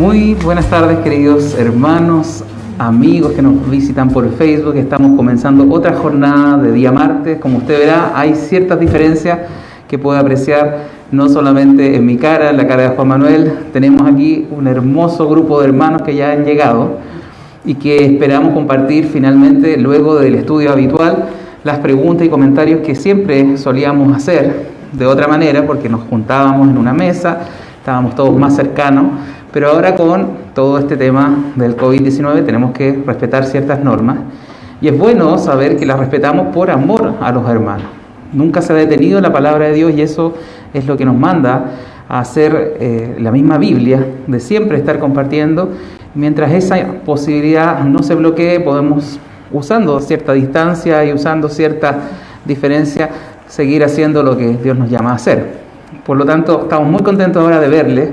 Muy buenas tardes, queridos hermanos, amigos que nos visitan por Facebook. Estamos comenzando otra jornada de día martes. Como usted verá, hay ciertas diferencias que puede apreciar no solamente en mi cara, en la cara de Juan Manuel. Tenemos aquí un hermoso grupo de hermanos que ya han llegado y que esperamos compartir finalmente, luego del estudio habitual, las preguntas y comentarios que siempre solíamos hacer de otra manera, porque nos juntábamos en una mesa, estábamos todos más cercanos. Pero ahora con todo este tema del COVID-19 tenemos que respetar ciertas normas y es bueno saber que las respetamos por amor a los hermanos. Nunca se ha detenido la palabra de Dios y eso es lo que nos manda a hacer la misma Biblia, de siempre estar compartiendo. Mientras esa posibilidad no se bloquee, podemos, usando cierta distancia y usando cierta diferencia, seguir haciendo lo que Dios nos llama a hacer. Por lo tanto, estamos muy contentos ahora de verles,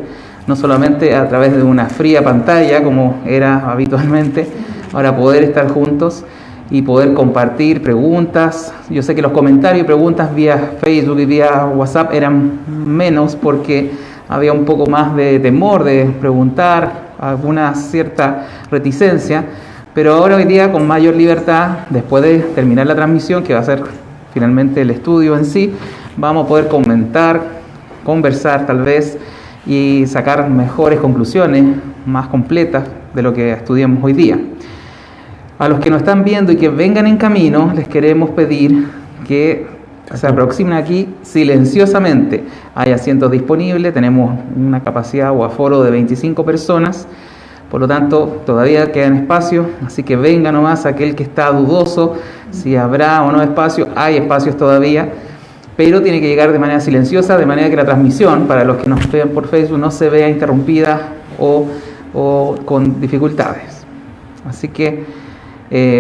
no solamente a través de una fría pantalla como era habitualmente, ahora poder estar juntos y poder compartir preguntas. Yo sé que los comentarios y preguntas vía Facebook y vía WhatsApp eran menos porque había un poco más de temor de preguntar, alguna cierta reticencia, pero ahora hoy día con mayor libertad, después de terminar la transmisión, que va a ser finalmente el estudio en sí, vamos a poder comentar, conversar tal vez, y sacar mejores conclusiones, más completas de lo que estudiamos hoy día. A los que nos están viendo y que vengan en camino, les queremos pedir que se aproximen aquí silenciosamente. Hay asientos disponibles, tenemos una capacidad o aforo de 25 personas, por lo tanto todavía quedan espacios, así que venga nomás aquel que está dudoso si habrá o no espacio. Hay espacios todavía, pero tiene que llegar de manera silenciosa, de manera que la transmisión, para los que nos vean por Facebook, no se vea interrumpida o con dificultades. Así que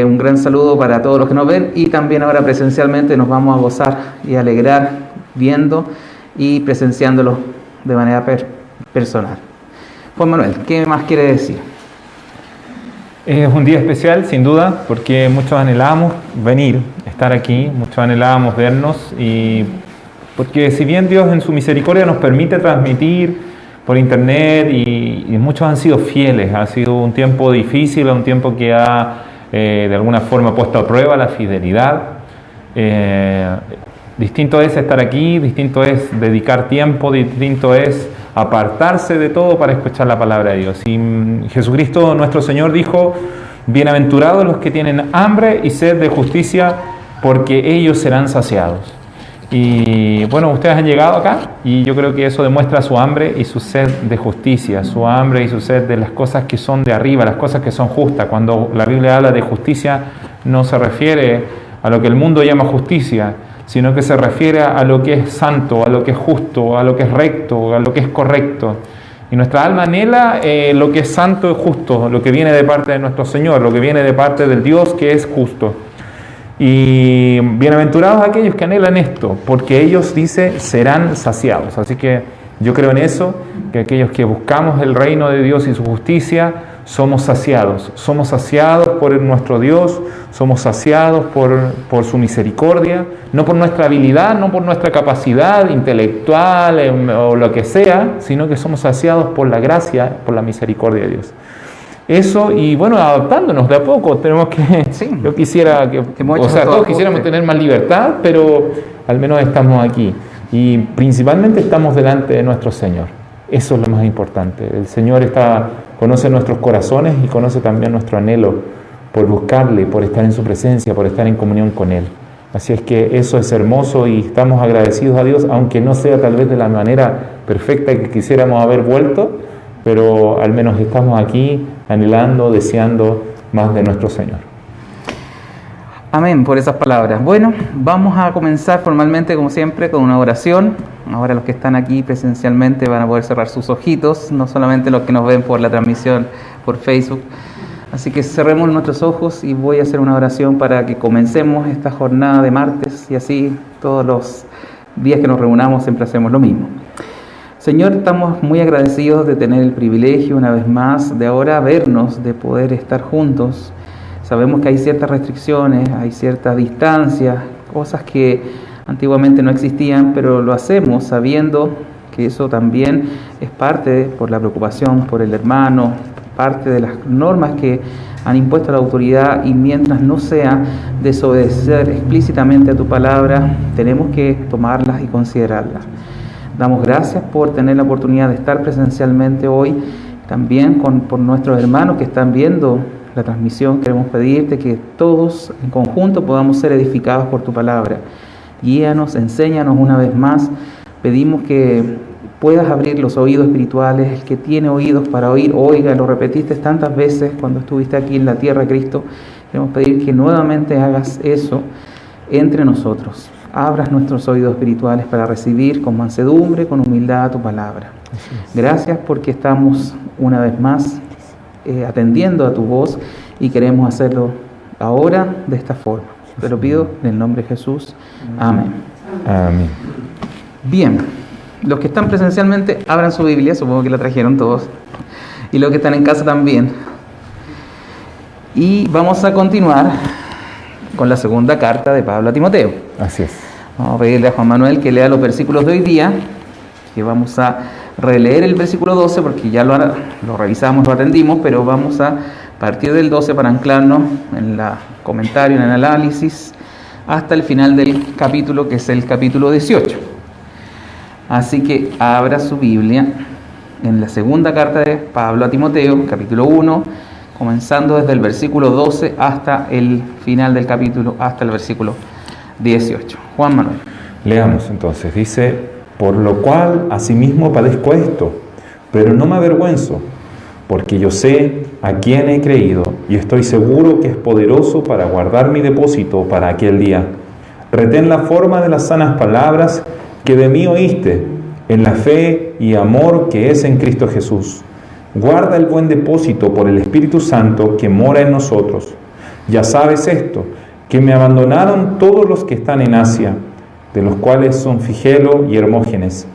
un gran saludo para todos los que nos ven, y también ahora presencialmente nos vamos a gozar y alegrar viendo y presenciándolo de manera personal. Juan Manuel, ¿qué más quiere decir? Es un día especial, sin duda, porque muchos anhelábamos venir, estar aquí, muchos anhelábamos vernos, y porque si bien Dios en su misericordia nos permite transmitir por internet y muchos han sido fieles, ha sido un tiempo difícil, un tiempo que ha de alguna forma puesto a prueba la fidelidad. Distinto es estar aquí, distinto es dedicar tiempo, distinto es apartarse de todo para escuchar la palabra de Dios. Y Jesucristo nuestro Señor dijo: bienaventurados los que tienen hambre y sed de justicia, porque ellos serán saciados. Y bueno, ustedes han llegado acá y yo creo que eso demuestra su hambre y su sed de justicia, su hambre y su sed de las cosas que son de arriba, las cosas que son justas. Cuando la Biblia habla de justicia, no se refiere a lo que el mundo llama justicia, sino que se refiere a lo que es santo, a lo que es justo, a lo que es recto, a lo que es correcto. Y nuestra alma anhela lo que es santo y justo, lo que viene de parte de nuestro Señor, lo que viene de parte del Dios que es justo. Y bienaventurados aquellos que anhelan esto, porque ellos, dice, serán saciados. Así que yo creo en eso, que aquellos que buscamos el reino de Dios y su justicia, somos saciados por nuestro Dios, somos saciados por su misericordia, no por nuestra habilidad, no por nuestra capacidad intelectual o lo que sea, sino que somos saciados por la gracia, por la misericordia de Dios. Eso, y bueno, adaptándonos de a poco, tenemos que, sí, yo quisiera que o sea, todos quisiéramos tener más libertad, pero al menos estamos aquí, y principalmente estamos delante de nuestro Señor. Eso es lo más importante. El Señor conoce nuestros corazones y conoce también nuestro anhelo por buscarle, por estar en su presencia, por estar en comunión con Él. Así es que eso es hermoso y estamos agradecidos a Dios, aunque no sea tal vez de la manera perfecta que quisiéramos haber vuelto, pero al menos estamos aquí anhelando, deseando más de nuestro Señor. Amén por esas palabras. Bueno, vamos a comenzar formalmente, como siempre, con una oración. Ahora los que están aquí presencialmente van a poder cerrar sus ojitos, no solamente los que nos ven por la transmisión por Facebook. Así que cerremos nuestros ojos y voy a hacer una oración para que comencemos esta jornada de martes, y así todos los días que nos reunamos siempre hacemos lo mismo. Señor, estamos muy agradecidos de tener el privilegio una vez más de ahora vernos, de poder estar juntos. Sabemos que hay ciertas restricciones, hay cierta distancia, cosas que antiguamente no existían, pero lo hacemos sabiendo que eso también es parte por la preocupación por el hermano, parte de las normas que han impuesto la autoridad, y mientras no sea desobedecer explícitamente a tu palabra, tenemos que tomarlas y considerarlas. Damos gracias por tener la oportunidad de estar presencialmente hoy, también por nuestros hermanos que están viendo la transmisión. Queremos pedirte que todos en conjunto podamos ser edificados por tu palabra. Guíanos, enséñanos una vez más. Pedimos que puedas abrir los oídos espirituales. El que tiene oídos para oír, oiga. Lo repetiste tantas veces cuando estuviste aquí en la tierra, Cristo. Queremos pedir que nuevamente hagas eso entre nosotros. Abras nuestros oídos espirituales para recibir con mansedumbre, con humildad tu palabra. Gracias porque estamos una vez más atendiendo a tu voz y queremos hacerlo ahora de esta forma. Te lo pido en el nombre de Jesús. Amén. Amén. Bien, los que están presencialmente abran su Biblia, supongo que la trajeron todos, y los que están en casa también. Y vamos a continuar con la segunda carta de Pablo a Timoteo. Así es. Vamos a pedirle a Juan Manuel que lea los versículos de hoy día, que vamos a releer el versículo 12 porque ya lo revisamos, lo atendimos, pero vamos a partir del 12 para anclarnos en el comentario, en el análisis, hasta el final del capítulo, que es el capítulo 18. Así que abra su Biblia en la segunda carta de Pablo a Timoteo, capítulo 1, comenzando desde el versículo 12 hasta el final del capítulo, hasta el versículo 18. Juan Manuel. Leamos entonces. Dice: por lo cual asimismo padezco esto, pero no me avergüenzo, porque yo sé a quién he creído y estoy seguro que es poderoso para guardar mi depósito para aquel día. Retén la forma de las sanas palabras que de mí oíste, en la fe y amor que es en Cristo Jesús. Guarda el buen depósito por el Espíritu Santo que mora en nosotros. Ya sabes esto, que me abandonaron todos los que están en Asia, de los cuales son Figelo y Hermógenes.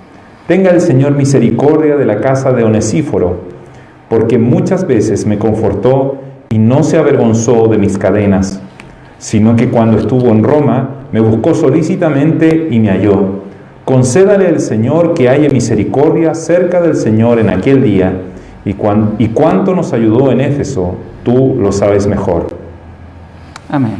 Tenga el Señor misericordia de la casa de Onesíforo, porque muchas veces me confortó y no se avergonzó de mis cadenas, sino que cuando estuvo en Roma me buscó solícitamente y me halló. Concédale el Señor que haya misericordia cerca del Señor en aquel día, y cuánto nos ayudó en Éfeso, tú lo sabes mejor. Amén.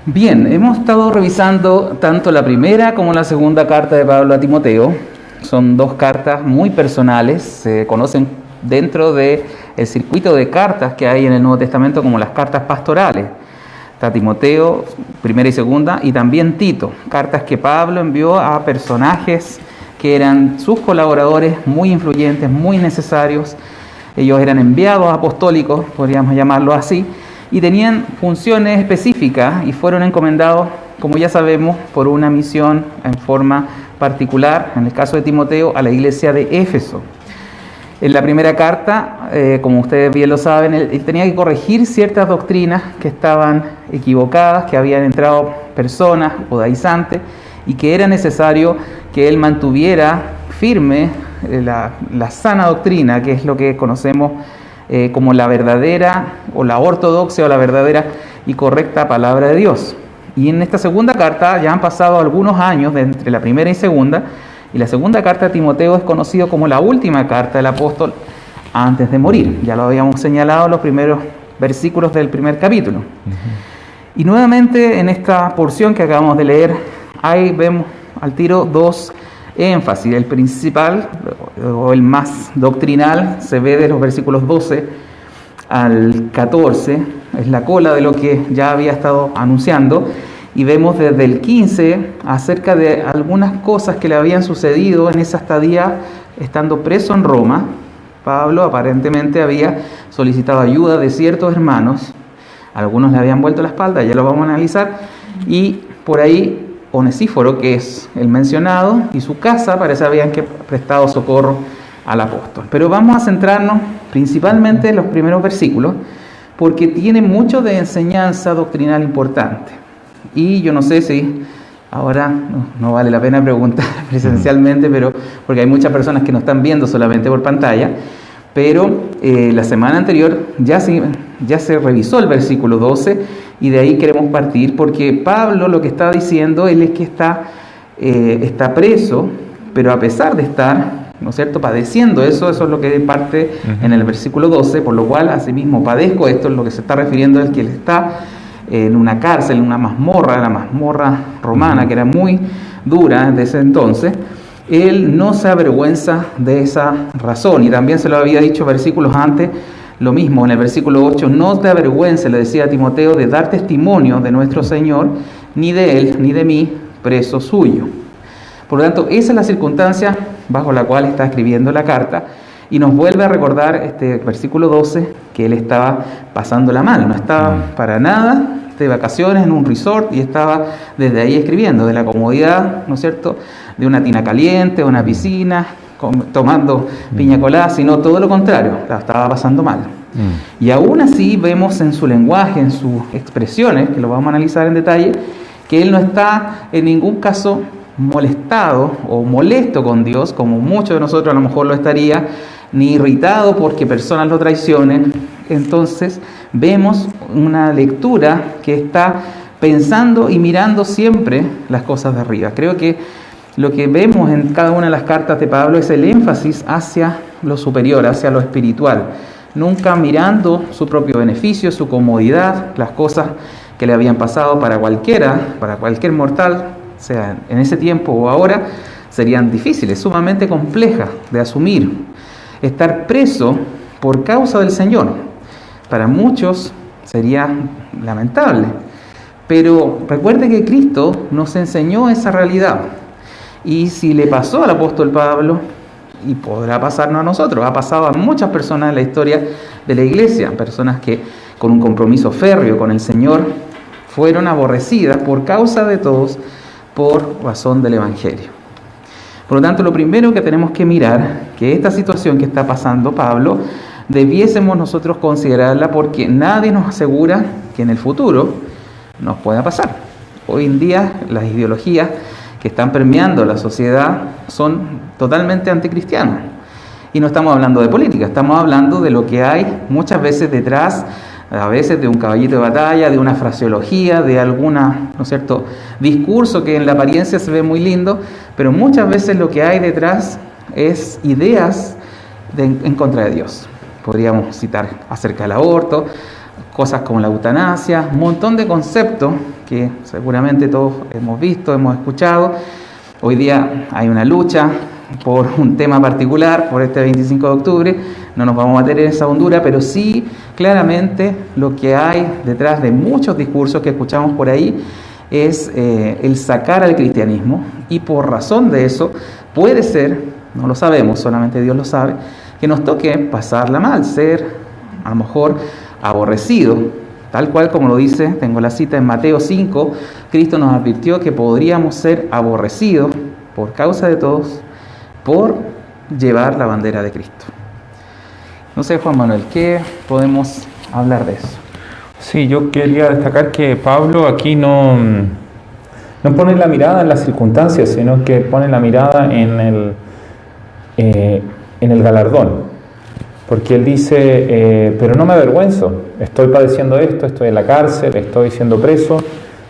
Bien, hemos estado revisando tanto la primera como la segunda carta de Pablo a Timoteo. Son dos cartas muy personales, se conocen dentro del circuito de cartas que hay en el Nuevo Testamento como las cartas pastorales. Está Timoteo, primera y segunda, y también Tito, cartas que Pablo envió a personajes que eran sus colaboradores muy influyentes, muy necesarios. Ellos eran enviados apostólicos, podríamos llamarlo así, y tenían funciones específicas y fueron encomendados, como ya sabemos, por una misión en forma particular, en el caso de Timoteo, a la iglesia de Éfeso. En la primera carta, como ustedes bien lo saben, él tenía que corregir ciertas doctrinas que estaban equivocadas, que habían entrado personas judaizantes y que era necesario que él mantuviera firme la sana doctrina, que es lo que conocemos como la verdadera o la ortodoxia o la verdadera y correcta palabra de Dios. Y en esta segunda carta ya han pasado algunos años entre la primera y segunda, y la segunda carta de Timoteo es conocido como la última carta del apóstol antes de morir. Ya lo habíamos señalado en los primeros versículos del primer capítulo. Y nuevamente en esta porción que acabamos de leer, ahí vemos al tiro dos énfasis. El principal o el más doctrinal se ve de los versículos 12 al 14, es la cola de lo que ya había estado anunciando, y vemos desde el 15 acerca de algunas cosas que le habían sucedido en esa estadía estando preso en Roma. Pablo aparentemente había solicitado ayuda de ciertos hermanos, algunos le habían vuelto la espalda, ya lo vamos a analizar, y por ahí Onesíforo, que es el mencionado, y su casa parece habían prestado socorro al apóstol. Pero vamos a centrarnos principalmente en los primeros versículos, porque tiene mucho de enseñanza doctrinal importante. Y yo no sé si ahora no vale la pena preguntar presencialmente, pero porque hay muchas personas que nos están viendo solamente por pantalla, pero la semana anterior ya se revisó el versículo 12 y de ahí queremos partir, porque Pablo lo que está diciendo él es que está preso pero a pesar de estar, ¿no es cierto?, padeciendo eso es lo que parte en el versículo 12, por lo cual asimismo padezco esto, es lo que se está refiriendo es que él está en una cárcel, en una mazmorra, la mazmorra romana, que era muy dura de ese entonces. Él no se avergüenza de esa razón, y también se lo había dicho versículos antes, lo mismo en el versículo 8, no te avergüences, le decía a Timoteo, de dar testimonio de nuestro Señor, ni de él, ni de mí, preso suyo. Por lo tanto, esa es la circunstancia bajo la cual está escribiendo la carta, y nos vuelve a recordar este versículo 12, que él estaba pasándola mal, no estaba para nada de vacaciones en un resort, y estaba desde ahí escribiendo, de la comodidad, ¿no es cierto?, de una tina caliente, una piscina, tomando piña colada, sino todo lo contrario, la estaba pasando mal. Y aún así vemos en su lenguaje, en sus expresiones, que lo vamos a analizar en detalle, que él no está en ningún caso molestado o molesto con Dios, como muchos de nosotros a lo mejor lo estaría, ni irritado porque personas lo traicionen. Entonces vemos una lectura que está pensando y mirando siempre las cosas de arriba. Creo que lo que vemos en cada una de las cartas de Pablo es el énfasis hacia lo superior, hacia lo espiritual, nunca mirando su propio beneficio, su comodidad, las cosas que le habían pasado para cualquier mortal, sea en ese tiempo o ahora, serían difíciles, sumamente complejas de asumir. Estar preso por causa del Señor, para muchos sería lamentable, pero recuerde que Cristo nos enseñó esa realidad, y si le pasó al apóstol Pablo, y podrá pasarnos a nosotros, ha pasado a muchas personas en la historia de la iglesia, personas que con un compromiso férreo con el Señor fueron aborrecidas por causa de todos, por razón del Evangelio. Por lo tanto, lo primero que tenemos que mirar, que esta situación que está pasando Pablo, debiésemos nosotros considerarla porque nadie nos asegura que en el futuro nos pueda pasar. Hoy en día las ideologías que están permeando la sociedad son totalmente anticristianas. Y no estamos hablando de política, estamos hablando de lo que hay muchas veces detrás, a veces de un caballito de batalla, de una fraseología, de alguna, ¿no es cierto?, discurso que en la apariencia se ve muy lindo, pero muchas veces lo que hay detrás es ideas en contra de Dios. Podríamos citar acerca del aborto, cosas como la eutanasia, un montón de conceptos que seguramente todos hemos visto, hemos escuchado. Hoy día hay una lucha por un tema particular, por este 25 de octubre, no nos vamos a meter en esa hondura, pero sí claramente lo que hay detrás de muchos discursos que escuchamos por ahí es el sacar al cristianismo, y por razón de eso puede ser, no lo sabemos, solamente Dios lo sabe, que nos toque pasarla mal, ser a lo mejor aborrecido, tal cual como lo dice, tengo la cita en Mateo 5, Cristo nos advirtió que podríamos ser aborrecidos por causa de todos, por llevar la bandera de Cristo. No sé, Juan Manuel, ¿qué podemos hablar de eso? Sí, yo quería destacar que Pablo aquí no pone la mirada en las circunstancias, sino que pone la mirada en el galardón. Porque él dice, pero no me avergüenzo, estoy padeciendo esto, estoy en la cárcel, estoy siendo preso,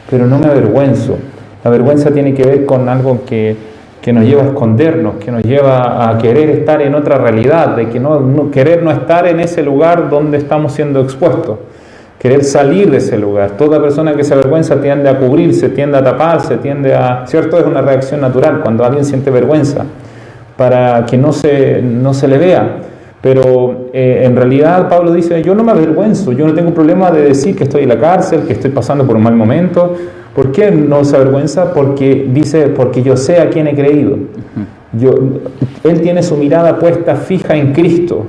pero no me avergüenzo. La vergüenza tiene que ver con algo que nos lleva a escondernos, que nos lleva a querer estar en otra realidad, de que querer no estar en ese lugar donde estamos siendo expuestos, querer salir de ese lugar. Toda persona que se avergüenza tiende a cubrirse, tiende a taparse, ¿cierto? Es una reacción natural cuando alguien siente vergüenza, para que no se le vea. Pero en realidad Pablo dice, yo no me avergüenzo, yo no tengo problema de decir que estoy en la cárcel, que estoy pasando por un mal momento. ¿Por qué no se avergüenza? Porque dice, porque yo sé a quién he creído. Él tiene su mirada puesta fija en Cristo,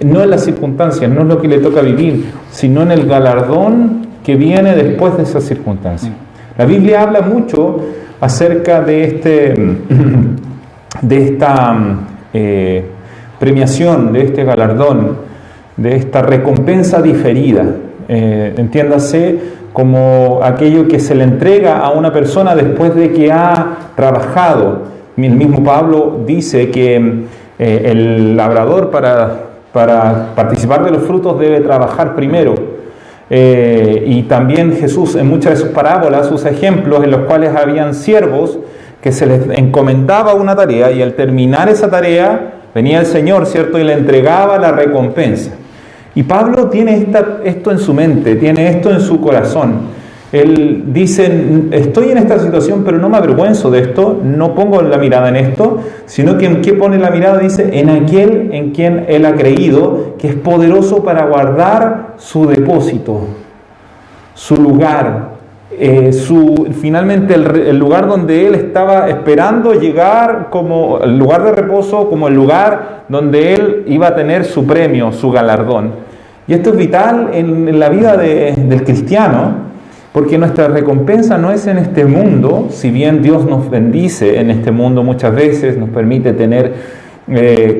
no en las circunstancias, no es lo que le toca vivir, sino en el galardón que viene después de esas circunstancias. La Biblia habla mucho acerca de esta premiación, de este galardón, de esta recompensa diferida. Entiéndase como aquello que se le entrega a una persona después de que ha trabajado. El mismo Pablo dice que el labrador para participar de los frutos debe trabajar primero. Y también Jesús en muchas de sus parábolas usa ejemplos en los cuales habían siervos que se les encomendaba una tarea y al terminar esa tarea venía el Señor, ¿cierto? Y le entregaba la recompensa. Y Pablo tiene esto en su mente, tiene esto en su corazón. Él dice, estoy en esta situación, pero no me avergüenzo de esto, no pongo la mirada en esto, sino que en qué pone la mirada, dice, en aquel en quien él ha creído, que es poderoso para guardar su depósito, su lugar, finalmente el lugar donde él estaba esperando llegar como el lugar de reposo, como el lugar donde él iba a tener su premio, su galardón. Y esto es vital en la vida del cristiano, porque nuestra recompensa no es en este mundo, si bien Dios nos bendice en este mundo muchas veces, nos permite tener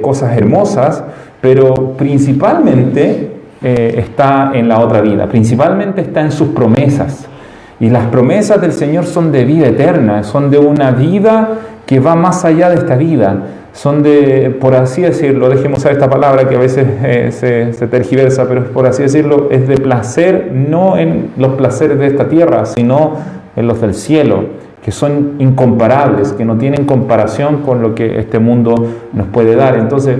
cosas hermosas, pero principalmente está en la otra vida, principalmente está en sus promesas. Y las promesas del Señor son de vida eterna, son de una vida que va más allá de esta vida. Son de, por así decirlo, dejemos usar esta palabra que a veces se tergiversa, pero por así decirlo, es de placer, no en los placeres de esta tierra, sino en los del cielo, que son incomparables, que no tienen comparación con lo que este mundo nos puede dar. Entonces,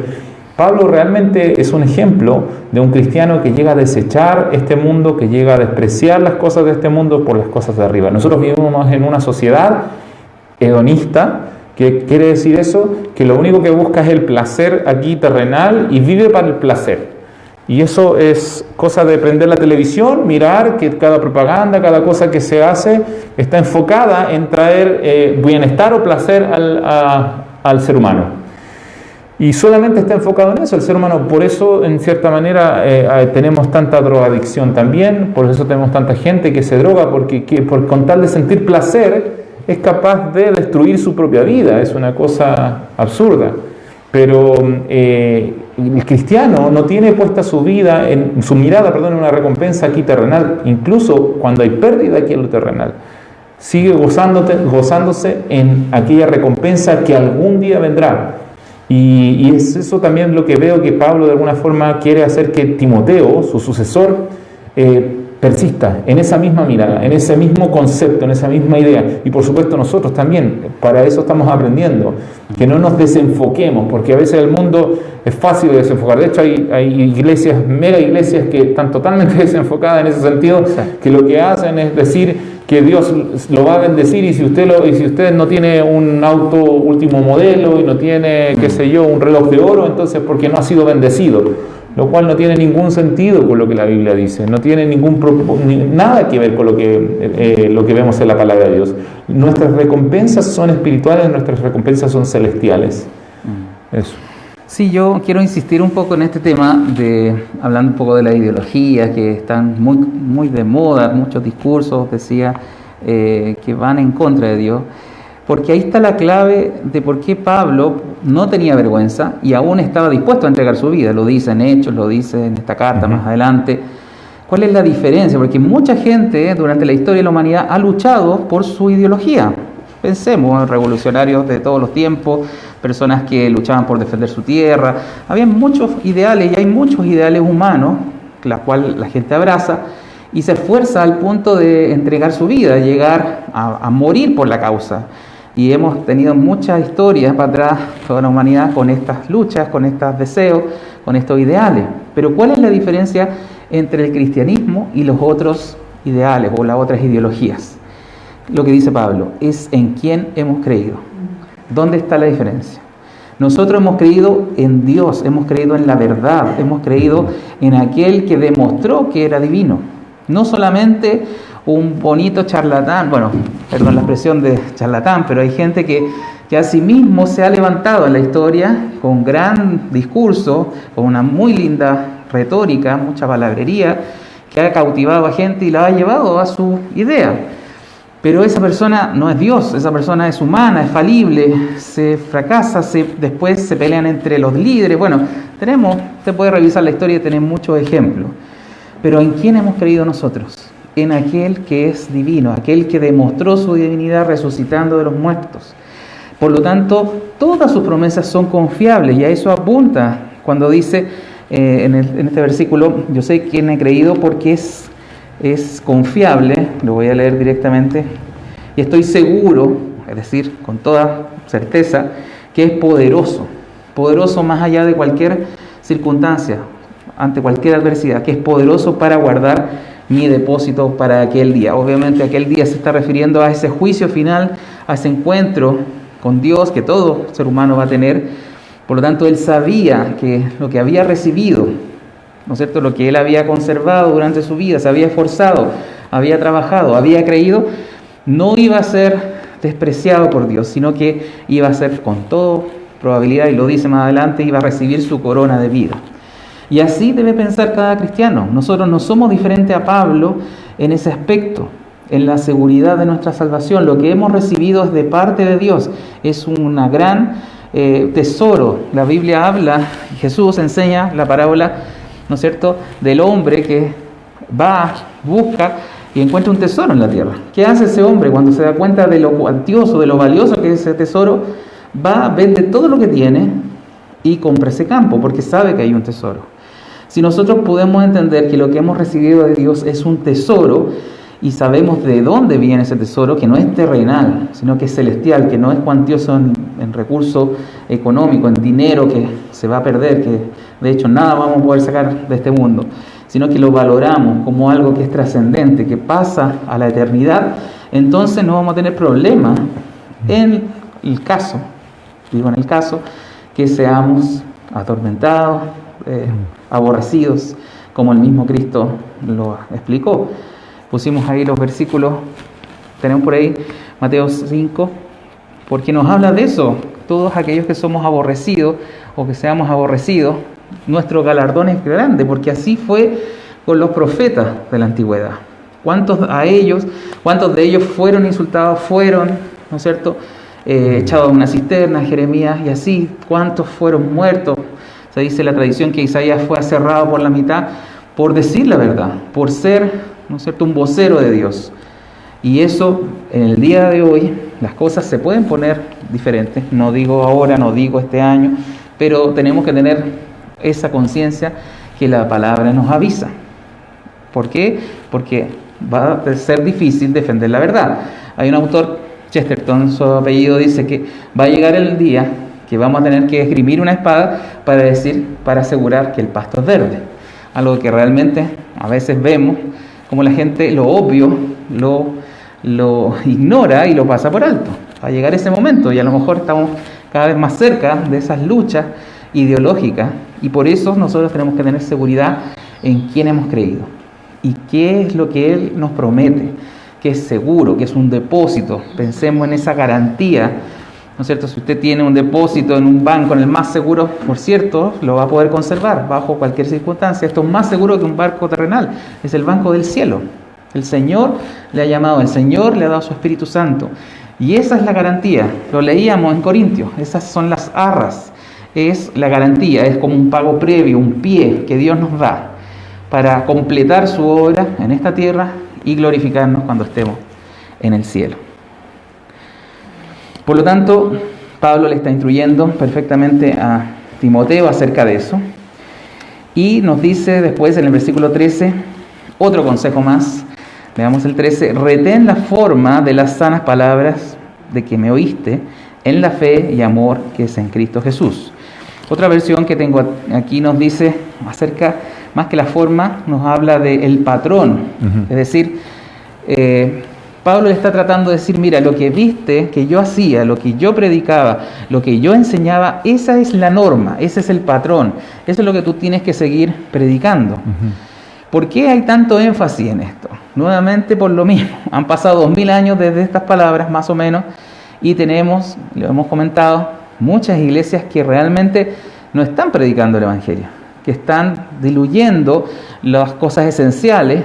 Pablo realmente es un ejemplo de un cristiano que llega a desechar este mundo, que llega a despreciar las cosas de este mundo por las cosas de arriba. Nosotros vivimos en una sociedad hedonista. ¿Qué quiere decir eso? Que lo único que busca es el placer aquí terrenal y vive para el placer. Y eso es cosa de prender la televisión, mirar que cada propaganda, cada cosa que se hace está enfocada en traer bienestar o placer al ser humano. Y solamente está enfocado en eso el ser humano. Por eso, en cierta manera, tenemos tanta drogadicción también, por eso tenemos tanta gente que se droga, porque con tal de sentir placer es capaz de destruir su propia vida. Es una cosa absurda. Pero el cristiano no tiene puesta su mirada, en una recompensa aquí terrenal, incluso cuando hay pérdida aquí en lo terrenal. Sigue gozándose en aquella recompensa que algún día vendrá. Y es eso también lo que veo que Pablo de alguna forma quiere hacer que Timoteo, su sucesor, persista en esa misma mirada, en ese mismo concepto, en esa misma idea. Y por supuesto nosotros también, para eso estamos aprendiendo, que no nos desenfoquemos, porque a veces el mundo es fácil de desenfocar. De hecho hay iglesias, mega iglesias que están totalmente desenfocadas en ese sentido, que lo que hacen es decir que Dios lo va a bendecir y si usted no tiene un auto último modelo y no tiene, qué sé yo, un reloj de oro, entonces porque no ha sido bendecido. Lo cual no tiene ningún sentido con lo que la Biblia dice, no tiene nada que ver con lo que vemos en la palabra de Dios. Nuestras recompensas son espirituales, nuestras recompensas son celestiales. Eso. Sí, yo quiero insistir un poco en este tema, hablando un poco de la ideología, que están muy, muy de moda, muchos discursos, decía, que van en contra de Dios. Porque ahí está la clave de por qué Pablo no tenía vergüenza y aún estaba dispuesto a entregar su vida. Lo dice en Hechos, lo dice en esta carta más adelante. ¿Cuál es la diferencia? Porque mucha gente durante la historia de la humanidad ha luchado por su ideología. Pensemos en revolucionarios de todos los tiempos, personas que luchaban por defender su tierra. Había muchos ideales y hay muchos ideales humanos, la cual la gente abraza y se esfuerza al punto de entregar su vida, llegar a morir por la causa. Y hemos tenido muchas historias para atrás, toda la humanidad, con estas luchas, con estos deseos, con estos ideales. Pero ¿cuál es la diferencia entre el cristianismo y los otros ideales o las otras ideologías? Lo que dice Pablo, es en quién hemos creído. ¿Dónde está la diferencia? Nosotros hemos creído en Dios, hemos creído en la verdad, hemos creído en aquel que demostró que era divino. No solamente un bonito charlatán, bueno, perdón la expresión de charlatán, pero hay gente que a sí mismo se ha levantado en la historia con gran discurso, con una muy linda retórica, mucha palabrería, que ha cautivado a gente y la ha llevado a su idea. Pero esa persona no es Dios, esa persona es humana, es falible, se fracasa, después se pelean entre los líderes. Bueno, usted puede revisar la historia y tener muchos ejemplos. Pero ¿en quién hemos creído nosotros? En aquel que es divino, aquel que demostró su divinidad resucitando de los muertos. Por lo tanto, todas sus promesas son confiables y a eso apunta cuando dice en este versículo, yo sé quién he creído porque es confiable, lo voy a leer directamente, y estoy seguro, es decir, con toda certeza, que es poderoso, poderoso más allá de cualquier circunstancia, ante cualquier adversidad, que es poderoso para guardar mi depósito para aquel día. Obviamente aquel día se está refiriendo a ese juicio final, a ese encuentro con Dios que todo ser humano va a tener. Por lo tanto, él sabía que lo que había recibido, ¿no es cierto?, lo que él había conservado durante su vida, se había esforzado, había trabajado, había creído, no iba a ser despreciado por Dios, sino que iba a ser con toda probabilidad, y lo dice más adelante, iba a recibir su corona de vida. Y así debe pensar cada cristiano. Nosotros no somos diferentes a Pablo en ese aspecto, en la seguridad de nuestra salvación. Lo que hemos recibido es de parte de Dios, es una gran tesoro. La Biblia habla, Jesús enseña la parábola, ¿no es cierto?, del hombre que va, busca y encuentra un tesoro en la tierra. ¿Qué hace ese hombre cuando se da cuenta de lo cuantioso, de lo valioso que es ese tesoro? Va, vende todo lo que tiene y compra ese campo porque sabe que hay un tesoro. Si nosotros podemos entender que lo que hemos recibido de Dios es un tesoro y sabemos de dónde viene ese tesoro, que no es terrenal, sino que es celestial, que no es cuantioso en recurso económico, en dinero que se va a perder, que de hecho nada vamos a poder sacar de este mundo, sino que lo valoramos como algo que es trascendente, que pasa a la eternidad, entonces no vamos a tener problema en el caso que seamos atormentados, aborrecidos, como el mismo Cristo lo explicó. Pusimos ahí los versículos, tenemos por ahí Mateo 5, porque nos habla de eso. Todos aquellos que somos aborrecidos o que seamos aborrecidos, nuestro galardón es grande, porque así fue con los profetas de la antigüedad. ¿Cuántos de ellos fueron insultados, ¿no es cierto?, echados a una cisterna, Jeremías, y así, ¿cuántos fueron muertos? Se dice la tradición que Isaías fue aserrado por la mitad por decir la verdad, por ser, ¿no es cierto?, un vocero de Dios. Y eso, en el día de hoy, las cosas se pueden poner diferentes. No digo ahora, no digo este año, pero tenemos que tener esa conciencia que la palabra nos avisa. ¿Por qué? Porque va a ser difícil defender la verdad. Hay un autor, Chesterton, su apellido, dice que va a llegar el día que vamos a tener que esgrimir una espada para asegurar que el pasto es verde. Algo que realmente a veces vemos como la gente lo obvio lo ignora y lo pasa por alto. Va a llegar ese momento y a lo mejor estamos cada vez más cerca de esas luchas ideológicas, y por eso nosotros tenemos que tener seguridad en quién hemos creído y qué es lo que Él nos promete, que es seguro, que es un depósito. Pensemos en esa garantía, ¿no es cierto? Si usted tiene un depósito en un banco, en el más seguro, por cierto, lo va a poder conservar bajo cualquier circunstancia. Esto es más seguro que un barco terrenal, es el banco del cielo. El Señor le ha llamado, el Señor le ha dado su Espíritu Santo, y esa es la garantía. Lo leíamos en Corintios, esas son las arras, es la garantía, es como un pago previo, un pie que Dios nos da para completar su obra en esta tierra y glorificarnos cuando estemos en el cielo. Por lo tanto, Pablo le está instruyendo perfectamente a Timoteo acerca de eso, y nos dice después en el versículo 13 otro consejo más. Veamos el 13: retén la forma de las sanas palabras de que me oíste en la fe y amor que es en Cristo Jesús. Otra versión que tengo aquí nos dice acerca, más que la forma, nos habla del patrón. Es decir, Pablo le está tratando de decir, mira, lo que viste que yo hacía, lo que yo predicaba, lo que yo enseñaba, esa es la norma, ese es el patrón, eso es lo que tú tienes que seguir predicando. ¿Por qué hay tanto énfasis en esto? Nuevamente por lo mismo. Han pasado 2000 años desde estas palabras, más o menos, y tenemos, lo hemos comentado, muchas iglesias que realmente no están predicando el Evangelio, que están diluyendo las cosas esenciales,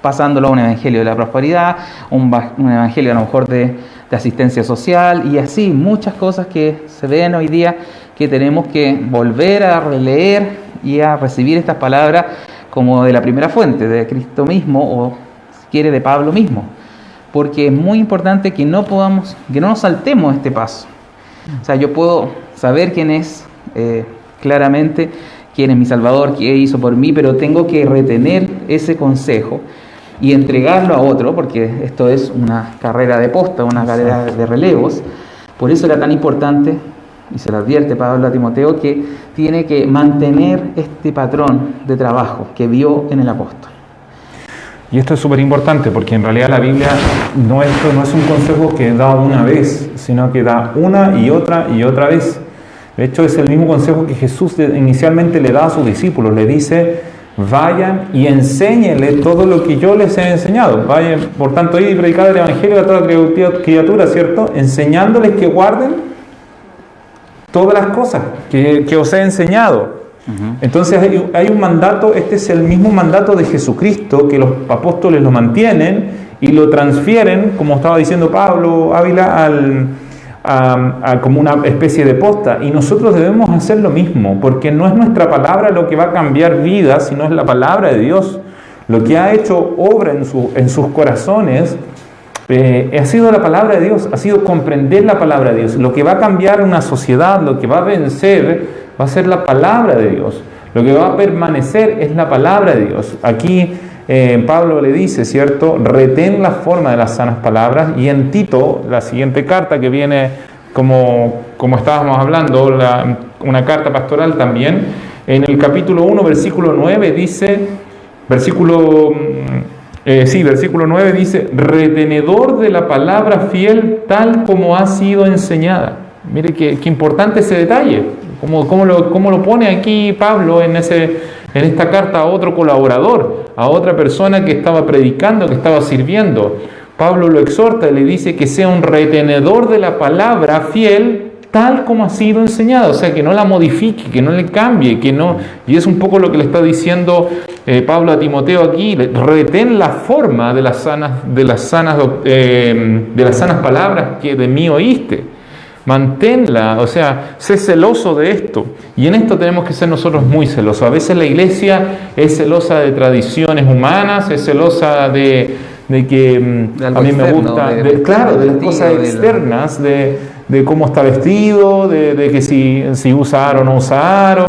pasándolo a un evangelio de la prosperidad, un evangelio a lo mejor de asistencia social, y así muchas cosas que se ven hoy día que tenemos que volver a releer y a recibir estas palabras como de la primera fuente, de Cristo mismo, o si quiere de Pablo mismo, porque es muy importante que no nos saltemos este paso. O sea, yo puedo saber quién es claramente, quién es mi Salvador, qué hizo por mí, pero tengo que retener ese consejo y entregarlo a otro, porque esto es una carrera de posta, una carrera de relevos. Por eso era tan importante, y se lo advierte Pablo a Timoteo, que tiene que mantener este patrón de trabajo que vio en el apóstol. Y esto es súper importante, porque en realidad la Biblia esto no es un consejo que da una vez, sino que da una y otra vez. De hecho, es el mismo consejo que Jesús inicialmente le da a sus discípulos. Le dice: vayan y enséñenle todo lo que yo les he enseñado. Vayan, por tanto, ir y predicar el Evangelio a toda criatura, ¿cierto? Enseñándoles que guarden todas las cosas que os he enseñado. Entonces hay un mandato, este es el mismo mandato de Jesucristo, que los apóstoles lo mantienen y lo transfieren, como estaba diciendo Pablo Ávila, como una especie de posta. Y nosotros debemos hacer lo mismo, porque no es nuestra palabra lo que va a cambiar vidas, sino es la palabra de Dios. Lo que ha hecho obra en sus corazones ha sido la palabra de Dios, ha sido comprender la palabra de Dios. Lo que va a cambiar una sociedad, lo que va a vencer, va a ser la palabra de Dios. Lo que va a permanecer es la palabra de Dios. Aquí Pablo le dice, ¿cierto? Retén la forma de las sanas palabras. Y en Tito, la siguiente carta que viene, como estábamos hablando, una carta pastoral también, en el capítulo 1, versículo 9 dice, versículo 9 dice: retenedor de la palabra fiel tal como ha sido enseñada. Mire qué importante ese detalle. ¿Cómo lo pone aquí Pablo en esta carta a otro colaborador, a otra persona que estaba predicando, que estaba sirviendo? Pablo lo exhorta y le dice que sea un retenedor de la palabra fiel tal como ha sido enseñada, o sea, que no la modifique, que no le cambie, y es un poco lo que le está diciendo Pablo a Timoteo aquí: retén la forma de las sanas palabras que de mí oíste. Manténla, o sea, sé celoso de esto. Y en esto tenemos que ser nosotros muy celosos. A veces la iglesia es celosa de tradiciones humanas, es celosa de que a mí me gusta, de las cosas externas, de cómo está vestido, de que si usar o no usar.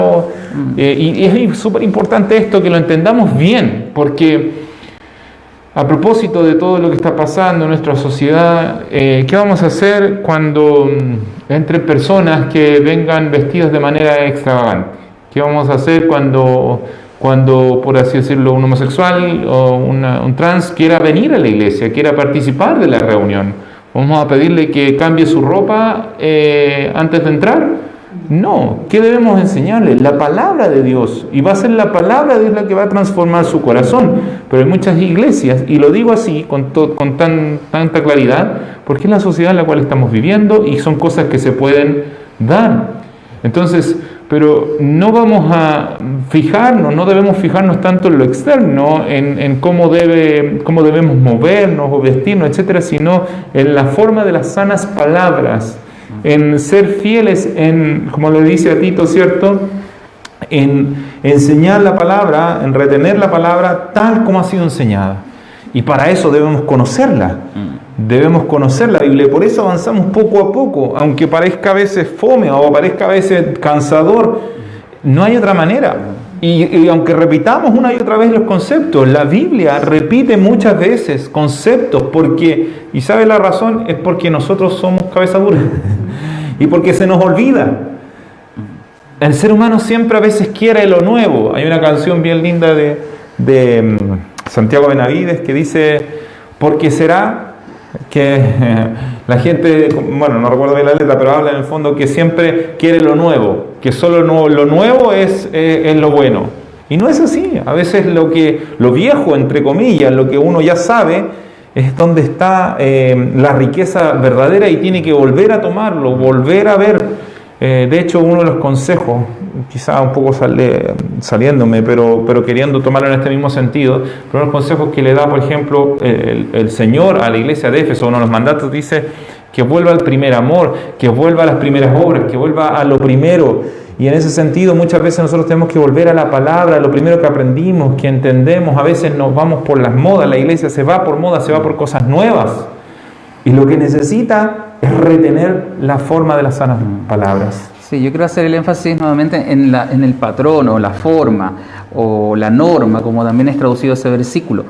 Y es súper importante esto, que lo entendamos bien, porque a propósito de todo lo que está pasando en nuestra sociedad, ¿qué vamos a hacer cuando entre personas que vengan vestidas de manera extravagante? ¿Qué vamos a hacer cuando por así decirlo, un homosexual o un trans quiera venir a la iglesia, quiera participar de la reunión? ¿Vamos a pedirle que cambie su ropa antes de entrar? No. ¿Qué debemos enseñarle? La palabra de Dios. Y va a ser la palabra de Dios la que va a transformar su corazón. Pero hay muchas iglesias, y lo digo así con tanta claridad, porque es la sociedad en la cual estamos viviendo y son cosas que se pueden dar. Entonces, pero no debemos fijarnos tanto en lo externo, en cómo debemos movernos o vestirnos, etcétera, sino en la forma de las sanas palabras, en ser fieles, como le dice a Tito, ¿cierto?, en enseñar la palabra, en retener la palabra tal como ha sido enseñada. Y para eso debemos conocerla. Debemos conocer la Biblia, y por eso avanzamos poco a poco, aunque parezca a veces fome o parezca a veces cansador. No hay otra manera. Y aunque repitamos una y otra vez los conceptos, la Biblia repite muchas veces conceptos, y ¿sabe la razón? Es porque nosotros somos cabeza dura y porque se nos olvida. El ser humano siempre a veces quiere lo nuevo. Hay una canción bien linda de Santiago Benavides que dice: porque será que la gente, bueno, no recuerdo bien la letra, pero habla en el fondo que siempre quiere lo nuevo, que solo lo nuevo es lo bueno. Y no es así. A veces lo viejo, entre comillas, lo que uno ya sabe, es donde está la riqueza verdadera, y tiene que volver a tomarlo, volver a ver. De hecho, uno de los consejos, quizá un poco saliéndome, pero queriendo tomarlo en este mismo sentido, pero los consejos que le da, por ejemplo, el Señor a la iglesia de Éfeso, uno de los mandatos dice que vuelva al primer amor, que vuelva a las primeras obras, que vuelva a lo primero. Y en ese sentido, muchas veces nosotros tenemos que volver a la palabra, a lo primero que aprendimos, que entendemos. A veces nos vamos por las modas, la iglesia se va por modas, se va por cosas nuevas. Y lo que necesita es retener la forma de las sanas palabras. Sí, yo quiero hacer el énfasis nuevamente en el patrón o la forma o la norma, como también es traducido ese versículo,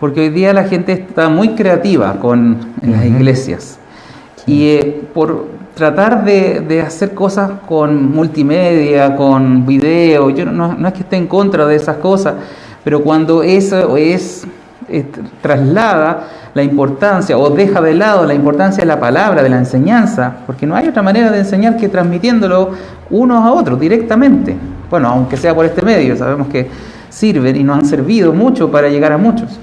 Porque hoy día la gente está muy creativa en las iglesias. Y por tratar de hacer cosas con multimedia, con video, yo no es que esté en contra de esas cosas, pero cuando eso traslada la importancia o deja de lado la importancia de la palabra, de la enseñanza, porque no hay otra manera de enseñar que transmitiéndolo unos a otros directamente. Bueno, aunque sea por este medio, sabemos que sirven y nos han servido mucho para llegar a muchos.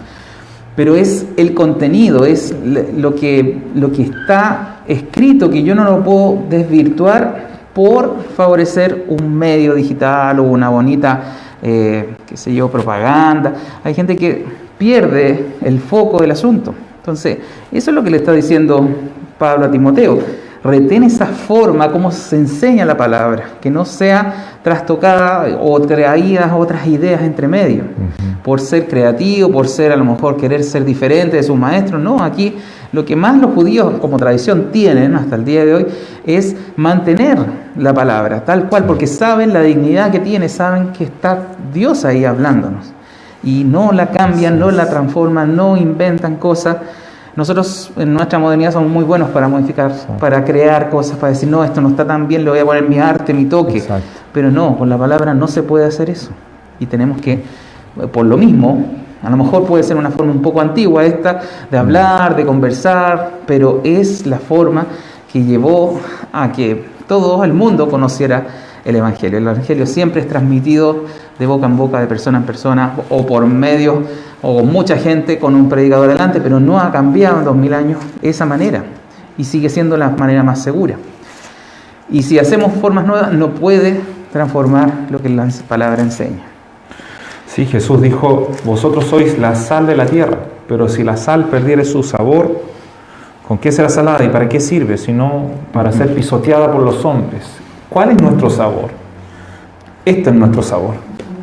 Pero es el contenido, es lo que está escrito, que yo no lo puedo desvirtuar por favorecer un medio digital o una bonita, propaganda. Hay gente que pierde el foco del asunto. Entonces, eso es lo que le está diciendo Pablo a Timoteo. Retén esa forma, como se enseña la palabra, que no sea trastocada o traídas otras ideas entre medio, por ser creativo, por ser a lo mejor querer ser diferente de sus maestros. No, aquí lo que más los judíos como tradición tienen hasta el día de hoy es mantener la palabra tal cual, porque saben la dignidad que tiene, saben que está Dios ahí hablándonos. Y no la cambian, no la transforman, no inventan cosas. Nosotros en nuestra modernidad somos muy buenos para modificar, para crear cosas, para decir, no, esto no está tan bien, le voy a poner mi arte, mi toque. Exacto. Pero no, con la palabra no se puede hacer eso. Y tenemos que, por lo mismo, a lo mejor puede ser una forma un poco antigua esta, de hablar, de conversar, pero es la forma que llevó a que todo el mundo conociera el Evangelio. El Evangelio siempre es transmitido de boca en boca, de persona en persona, o por medios, o mucha gente con un predicador delante, pero no ha cambiado en 2000 años esa manera, y sigue siendo la manera más segura. Y si hacemos formas nuevas, no puede transformar lo que la palabra enseña. Sí, Jesús dijo, vosotros sois la sal de la tierra, pero si la sal perdiere su sabor, ¿con qué será salada y para qué sirve? Sino para ser pisoteada por los hombres. ¿Cuál es nuestro sabor? Este es nuestro sabor,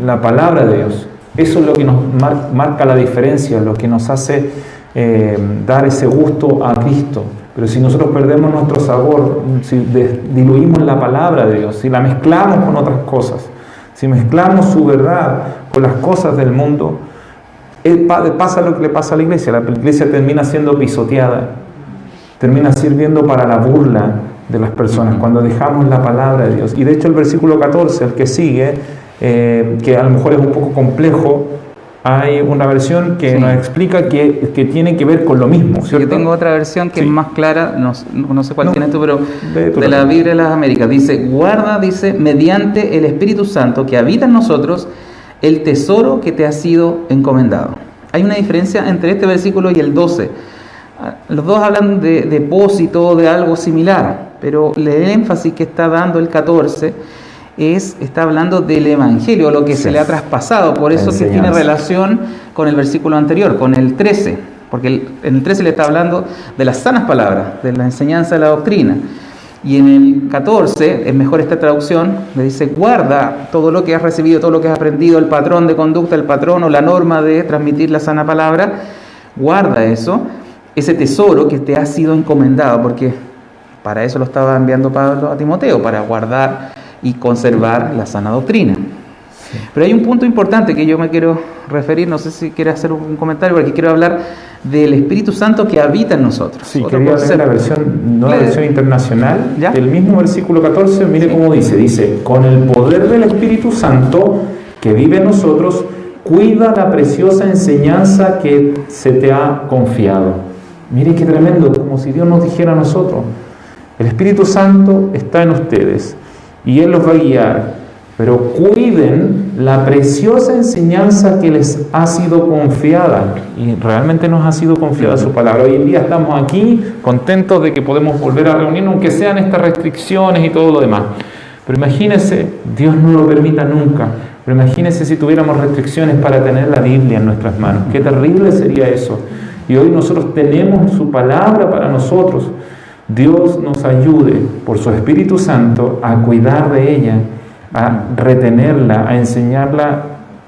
la palabra de Dios. Eso es lo que nos marca la diferencia, lo que nos hace dar ese gusto a Cristo. Pero si nosotros perdemos nuestro sabor, si diluimos la palabra de Dios, si la mezclamos con otras cosas, si mezclamos su verdad con las cosas del mundo, pasa lo que le pasa a la iglesia. La iglesia termina siendo pisoteada, termina sirviendo para la burla de las personas cuando dejamos la palabra de Dios. Y de hecho el versículo 14, el que sigue, que a lo mejor es un poco complejo, hay una versión que nos explica que tiene que ver con lo mismo, ¿cierto? Yo tengo otra versión que es más clara, no sé cuál tienes tú, pero de la Biblia de las Américas. Dice, guarda, mediante el Espíritu Santo que habita en nosotros, el tesoro que te ha sido encomendado. Hay una diferencia entre este versículo y el 12. Los dos hablan de depósito, de algo similar, pero el énfasis que está dando el 14 está hablando del Evangelio, lo que se le ha traspasado. Por eso que tiene relación con el versículo anterior, con el 13, porque en el 13 le está hablando de las sanas palabras, de la enseñanza de la doctrina. Y en el 14, es mejor esta traducción, le dice, guarda todo lo que has recibido, todo lo que has aprendido, el patrón de conducta, el patrón o la norma de transmitir la sana palabra, guarda eso, ese tesoro que te ha sido encomendado, porque para eso lo estaba enviando Pablo a Timoteo, para guardar y conservar la sana doctrina. Sí. Pero hay un punto importante que yo me quiero referir, no sé si quieres hacer un comentario, porque quiero hablar del Espíritu Santo que habita en nosotros. Sí, quería leer la versión, no la versión internacional, ¿ya? El mismo versículo 14, mire cómo dice, con el poder del Espíritu Santo que vive en nosotros, cuida la preciosa enseñanza que se te ha confiado. Mire qué tremendo, como si Dios nos dijera a nosotros, el Espíritu Santo está en ustedes y Él los va a guiar, pero cuiden la preciosa enseñanza que les ha sido confiada. Y realmente nos ha sido confiada su palabra. Hoy en día estamos aquí contentos de que podemos volver a reunirnos, aunque sean estas restricciones y todo lo demás. Pero imagínense, Dios no lo permita nunca, pero imagínense si tuviéramos restricciones para tener la Biblia en nuestras manos. Qué terrible sería eso. Y hoy nosotros tenemos su palabra para nosotros. Dios nos ayude por su Espíritu Santo a cuidar de ella, a retenerla, a enseñarla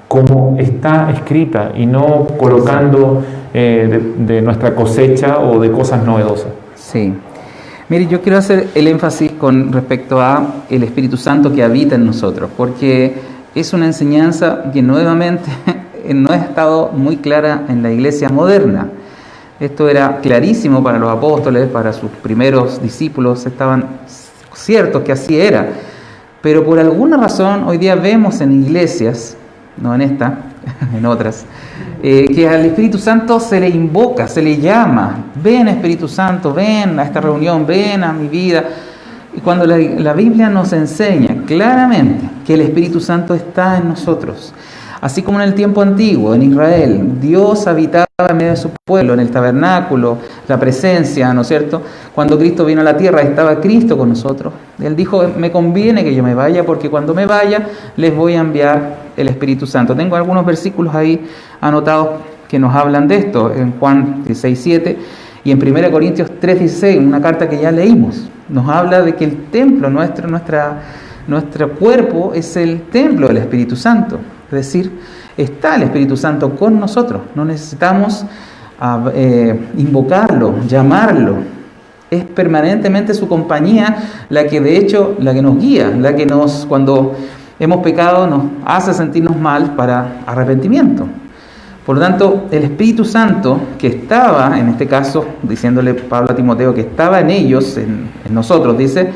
como está escrita y no colocando de nuestra cosecha o de cosas novedosas. Sí. Mire, yo quiero hacer el énfasis con respecto a el Espíritu Santo que habita en nosotros, porque es una enseñanza que nuevamente no ha estado muy clara en la iglesia moderna. Esto era clarísimo para los apóstoles, para sus primeros discípulos, estaban ciertos que así era. Pero por alguna razón hoy día vemos en iglesias, no en esta, en otras, que al Espíritu Santo se le invoca, se le llama. Ven Espíritu Santo, ven a esta reunión, ven a mi vida. Y cuando la Biblia nos enseña claramente que el Espíritu Santo está en nosotros, así como en el tiempo antiguo, en Israel, Dios habitaba en medio de su pueblo, en el tabernáculo, la presencia, ¿no es cierto? Cuando Cristo vino a la tierra, estaba Cristo con nosotros. Él dijo, me conviene que yo me vaya, porque cuando me vaya, les voy a enviar el Espíritu Santo. Tengo algunos versículos ahí anotados que nos hablan de esto, en Juan 16:7 y en 1 Corintios 3:16, una carta que ya leímos. Nos habla de que el templo, nuestro cuerpo es el templo del Espíritu Santo. Es decir, está el Espíritu Santo con nosotros. No necesitamos invocarlo, llamarlo. Es permanentemente su compañía la que nos guía, la que cuando hemos pecado, nos hace sentirnos mal para arrepentimiento. Por lo tanto, el Espíritu Santo que estaba, en este caso, diciéndole Pablo a Timoteo que estaba en ellos, en nosotros, dice,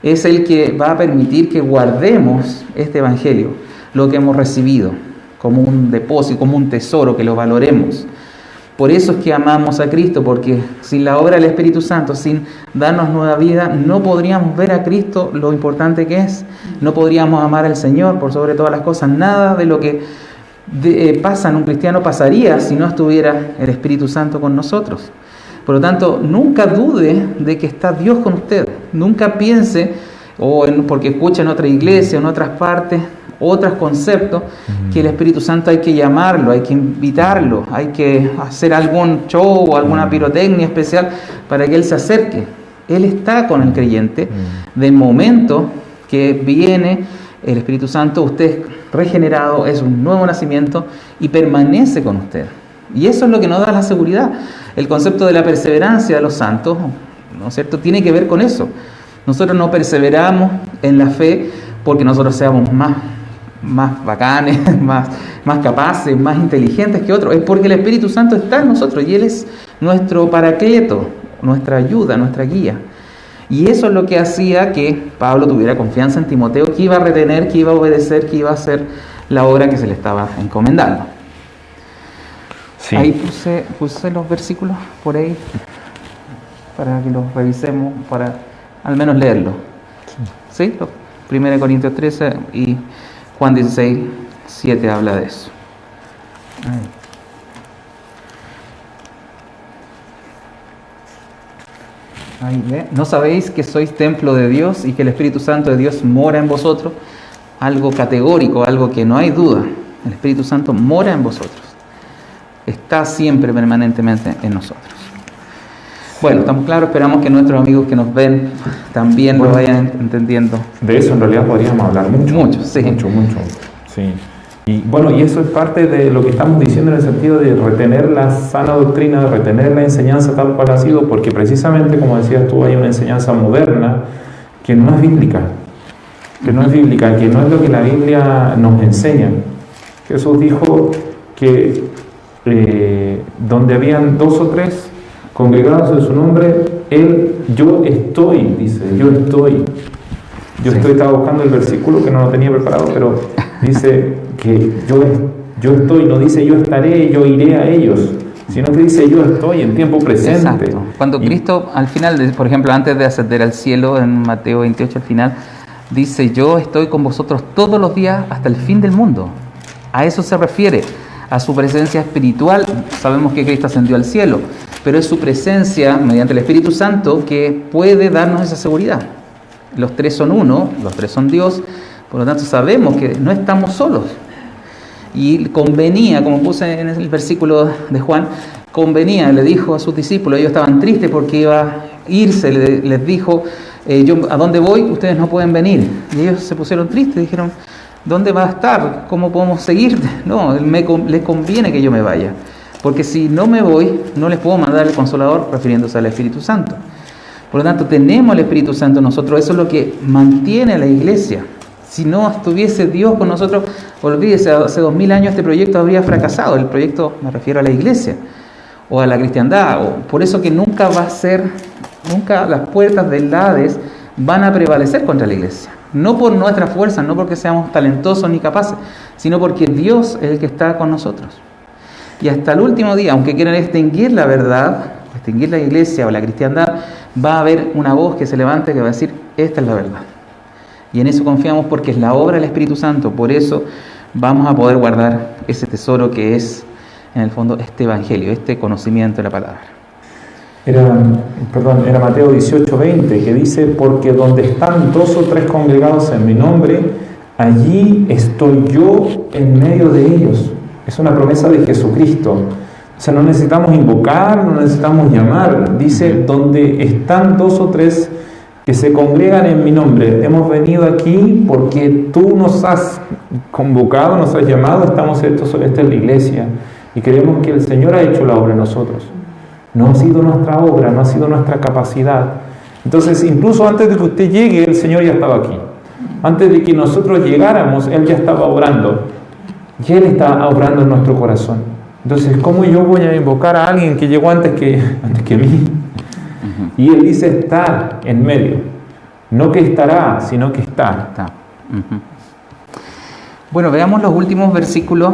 es el que va a permitir que guardemos este Evangelio, lo que hemos recibido, como un depósito, como un tesoro, que lo valoremos. Por eso es que amamos a Cristo, porque sin la obra del Espíritu Santo, sin darnos nueva vida, no podríamos ver a Cristo lo importante que es, no podríamos amar al Señor por sobre todas las cosas. Nada de lo que pasa en un cristiano pasaría si no estuviera el Espíritu Santo con nosotros. Por lo tanto, nunca dude de que está Dios con usted. Nunca piense, porque escucha en otra iglesia, en otras partes, otros conceptos, que el Espíritu Santo hay que llamarlo, hay que invitarlo, hay que hacer algún show o alguna pirotecnia especial para que Él se acerque. Él está con el creyente. De momento que viene el Espíritu Santo, usted es regenerado, es un nuevo nacimiento y permanece con usted. Y eso es lo que nos da la seguridad. El concepto de la perseverancia de los santos, ¿no es cierto?, tiene que ver con eso. Nosotros no perseveramos en la fe porque nosotros seamos más bacanes, más capaces, más inteligentes que otros. Es porque el Espíritu Santo está en nosotros y Él es nuestro paracleto, nuestra ayuda, nuestra guía. Y eso es lo que hacía que Pablo tuviera confianza en Timoteo, que iba a retener, que iba a obedecer, que iba a hacer la obra que se le estaba encomendando. Sí. Ahí puse los versículos por ahí para que los revisemos, para al menos leerlos. ¿Sí? 1 Corintios 13 y Juan 16:7 habla de eso. ¿No sabéis que sois templo de Dios y que el Espíritu Santo de Dios mora en vosotros? Algo categórico, algo que no hay duda. El Espíritu Santo mora en vosotros. Está siempre, permanentemente en nosotros. Bueno, estamos claros, esperamos que nuestros amigos que nos ven también lo vayan entendiendo. De eso en realidad podríamos hablar mucho. Mucho, sí. Mucho, sí. Y bueno, y eso es parte de lo que estamos diciendo en el sentido de retener la sana doctrina, de retener la enseñanza tal cual ha sido, porque precisamente, como decías tú, hay una enseñanza moderna que no es bíblica, que no es lo que la Biblia nos enseña. Jesús dijo que donde habían 2 o 3 congregados en su nombre, yo estoy, dice, yo estoy. Estaba buscando el versículo que no lo tenía preparado, pero dice que yo estoy, no dice yo estaré, yo iré a ellos, sino que dice yo estoy en tiempo presente. Exacto. Cuando Cristo al final, por ejemplo, antes de ascender al cielo, en Mateo 28 al final, dice yo estoy con vosotros todos los días hasta el fin del mundo. A eso se refiere, a su presencia espiritual. Sabemos que Cristo ascendió al cielo, pero es su presencia mediante el Espíritu Santo que puede darnos esa seguridad. Los 3 son uno, los 3 son Dios, por lo tanto sabemos que no estamos solos. Y convenía, como puse en el versículo de Juan, le dijo a sus discípulos, ellos estaban tristes porque iba a irse, les dijo, yo a dónde voy, ustedes no pueden venir. Y ellos se pusieron tristes, dijeron, ¿dónde va a estar? ¿Cómo podemos seguirte? No, les conviene que yo me vaya, porque si no me voy, no les puedo mandar el Consolador, refiriéndose al Espíritu Santo. Por lo tanto, tenemos el Espíritu Santo nosotros, eso es lo que mantiene a la iglesia. Si no estuviese Dios con nosotros, olvídese, hace 2000 años este proyecto habría fracasado. El proyecto, me refiero a la iglesia o a la cristiandad. Por eso que nunca las puertas del Hades van a prevalecer contra la iglesia. No por nuestra fuerza, no porque seamos talentosos ni capaces, sino porque Dios es el que está con nosotros. Y hasta el último día, aunque quieran extinguir la verdad, extinguir la iglesia o la cristiandad, va a haber una voz que se levante que va a decir, esta es la verdad. Y en eso confiamos porque es la obra del Espíritu Santo. Por eso vamos a poder guardar ese tesoro que es, en el fondo, este evangelio, este conocimiento de la palabra. Era Mateo 18:20, que dice, porque donde están 2 o 3 congregados en mi nombre, allí estoy yo en medio de ellos. Es una promesa de Jesucristo. O sea, no necesitamos invocar, no necesitamos llamar. Dice, donde están 2 o 3 que se congregan en mi nombre. Hemos venido aquí porque tú nos has convocado, nos has llamado, esta es la iglesia. Y creemos que el Señor ha hecho la obra en nosotros. No ha sido nuestra obra, no ha sido nuestra capacidad. Entonces, incluso antes de que usted llegue, el Señor ya estaba aquí. Antes de que nosotros llegáramos, Él ya estaba obrando. Y Él está obrando en nuestro corazón. Entonces, ¿cómo yo voy a invocar a alguien que llegó antes que mí? Y Él dice estar en medio. No que estará, sino que está. Bueno, veamos los últimos versículos,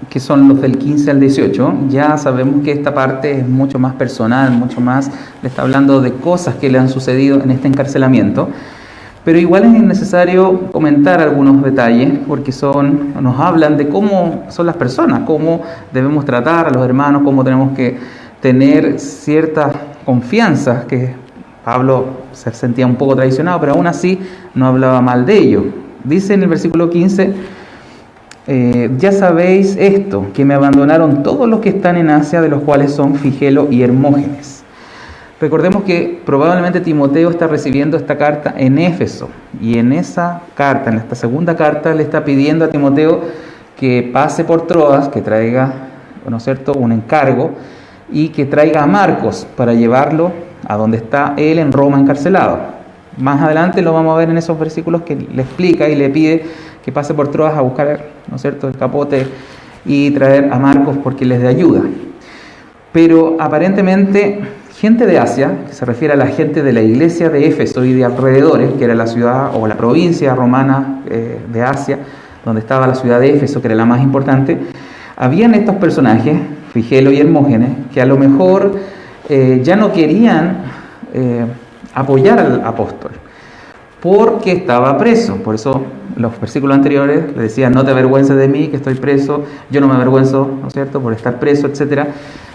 que son los del 15 al 18. Ya sabemos que esta parte es mucho más personal, mucho más, le está hablando de cosas que le han sucedido en este encarcelamiento. Pero igual es necesario comentar algunos detalles, porque nos hablan de cómo son las personas, cómo debemos tratar a los hermanos, cómo tenemos que tener cierta confianza, que Pablo se sentía un poco traicionado, pero aún así no hablaba mal de ello. Dice en el versículo 15, ya sabéis esto, que me abandonaron todos los que están en Asia, de los cuales son Figelo y Hermógenes. Recordemos que probablemente Timoteo está recibiendo esta carta en Éfeso, y en esa carta, en esta segunda carta, le está pidiendo a Timoteo que pase por Troas, que traiga, ¿no es cierto?, un encargo, y que traiga a Marcos para llevarlo a donde está él en Roma encarcelado. Más adelante lo vamos a ver en esos versículos que le explica y le pide que pase por Troas a buscar, ¿no es cierto?, el capote y traer a Marcos porque les dé ayuda. Pero aparentemente gente de Asia, que se refiere a la gente de la iglesia de Éfeso y de alrededores, que era la ciudad o la provincia romana de Asia, donde estaba la ciudad de Éfeso, que era la más importante, habían estos personajes, Figelo y Hermógenes, que a lo mejor ya no querían apoyar al apóstol, porque estaba preso. Por eso los versículos anteriores le decían, no te avergüences de mí, que estoy preso, yo no me avergüenzo, ¿no es cierto?, por estar preso, etc.